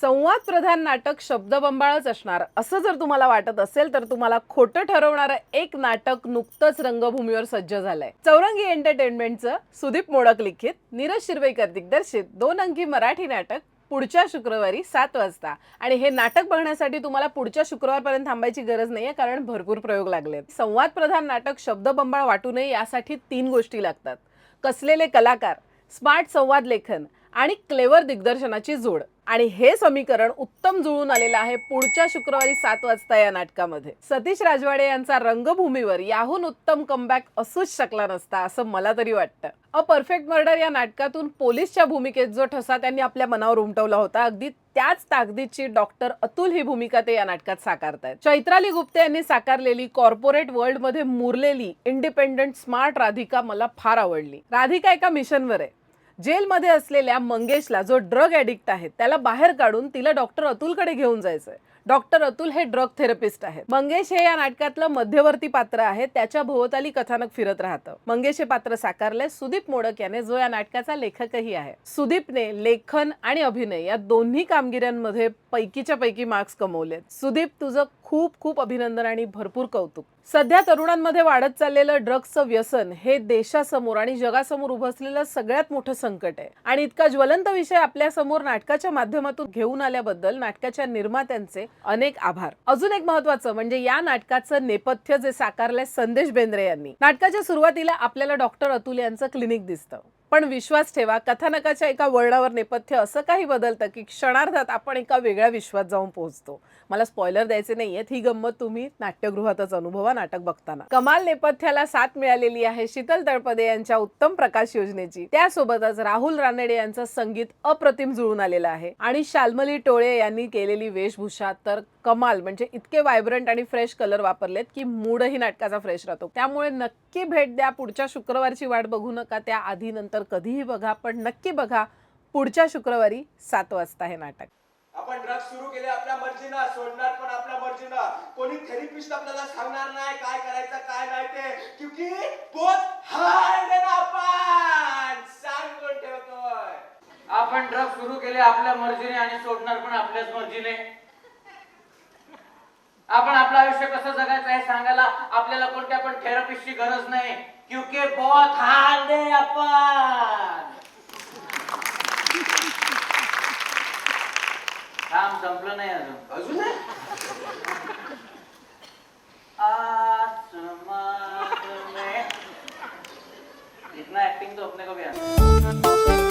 संवाद प्रधान नाटक शब्दबंबाळच असणार असं जर तुम्हाला वाटत असेल तर तुम्हाला खोटं ठरवणारं एक नाटक नुकतंच रंगभूमीवर सज्ज झालंय. चौरंगी एंटरटेनमेंटचं सुदीप मोडक लिखित, नीरज शिरवईकर दिग्दर्शित 2 अंकी मराठी नाटक पुढच्या शुक्रवारी 7 वाजता. आणि हे नाटक बघण्यासाठी तुम्हाला पुढच्या शुक्रवारपर्यंत थांबायची गरज नाहीये, कारण भरपूर प्रयोग लागलेत. संवाद प्रधान नाटक शब्दबंबाळ वाटू नये यासाठी 3 गोष्टी लागतात: कसलेले कलाकार, स्मार्ट संवाद लेखन आणि क्लेवर दिग्दर्शनाची जोड. आणि हे समीकरण उत्तम जुळून आलेलं आहे पुढच्या शुक्रवारी 7 वाजता या नाटकामध्ये. सतीश राजवाडे यांचा रंगभूमीवर याहून उत्तम कमबॅक असूच शकला नसता असं मला तरी वाटतं. अ परफेक्ट मर्डर या नाटकातून पोलीसच्या भूमिकेत जो ठसा त्यांनी आपल्या मनावर उमटवला होता, अगदी त्याच ताकदीची डॉक्टर अतुल ही भूमिका ते या नाटकात साकारतायत. चैत्राली गुप्ते यांनी साकारलेली कॉर्पोरेट वर्ल्ड मध्ये मुरलेली इंडिपेंडंट स्मार्ट राधिका मला फार आवडली. राधिका एका मिशनवर आहे. जेलमध्ये असलेल्या मंगेशला, जो ड्रग ॲडिक्ट आहे, त्याला बाहेर काढून तिला डॉक्टर अतुलकडे घेऊन जायचंय. डॉक्टर अतुल हे ड्रग थेरपिस्ट आहेत. मंगेश हे या नाटकातलं मध्यवर्ती पात्र आहे. त्याच्या भोवताली कथानक फिरत राहतं. मंगेश हे पात्र साकारलंय सुदीप मोडक याने, जो या नाटकाचा लेखकही आहे. सुदीपने लेखन आणि अभिनय या दोन्ही कामगिऱ्यांमध्ये पैकीच्या पैकी मार्क्स कमवलेत. सुदीप, तुझं खूप खूप अभिनंदन आणि भरपूर कौतुक. सध्या तरुणांमध्ये वाढत चाललेलं ड्रग्सचं व्यसन हे देशासमोर आणि जगासमोर उभं असलेलं सगळ्यात मोठं संकट आहे. आणि इतका ज्वलंत विषय आपल्या समोर नाटकाच्या माध्यमातून घेऊन आल्याबद्दल नाटकाच्या निर्मात्यांचे अनेक आभार. अजून एक महत्त्वाचं म्हणजे या नाटकाचं नेपथ्य जे साकारलंय संदेश बेंद्रे यांनी. नाटकाच्या सुरुवातीला आपल्याला डॉक्टर अतुल यांचं क्लिनिक दिसतं. पण विश्वास ठेवा, कथानकाच्या एका वर्डावर नेपथ्य असं काही बदलतं की क्षणार्धात आपण एका वेगळ्या विश्वात जाऊन पोहोचतो. मला स्पॉइलर द्यायचे नाहीयेत, ही गंमत तुम्ही नाट्यगृहातच अनुभवा नाटक बघताना. कमाल नेपथ्याला साथ मिळालेली आहे शीतल तळपदे यांच्या उत्तम प्रकाश योजनेची. त्यासोबतच राहुल रानडे यांचं संगीत अप्रतिम जुळून आलेलं आहे. आणि शाल्मली टोळे यांनी केलेली वेशभूषा तर कमाल, म्हणजे इतके व्हायब्रंट आणि फ्रेश कलर वापरलेत की मूडही नाटकाचा फ्रेश राहतो. त्यामुळे नक्की भेट द्या. पुढच्या शुक्रवारची वाट बघू नका. त्या आधी नंतर कधीही बघा, पण नक्की बघा पुढच्या शुक्रवारी 7 वाजता हे नाटक. आपण ड्रग्स सुरू केले आपल्या मर्जीनं, सोडणार पण आपल्या मर्जीनं. कोणी थेरपिस्ट आपल्याला सांगणार नाही काय करायचं काय नाही ते, क्योंकि बहुत हार्ड आहे ना. आपण सांगून ठेवतोय. आपण ड्रग्स सुरू केले आपल्या मर्जीने आणि सोडणार पण आपल्याच मर्जीने. आपण आपलं आयुष्य कसं जगायचं हे सांगायला आपल्याला कोणत्या पण थेरपिस्टची गरज नाही, क्योंकि बहुत हार्ड आहे आपण. काम संपलं नाही अजून. आसमान में इतना एक्टिंग तो अपने को भी आता है.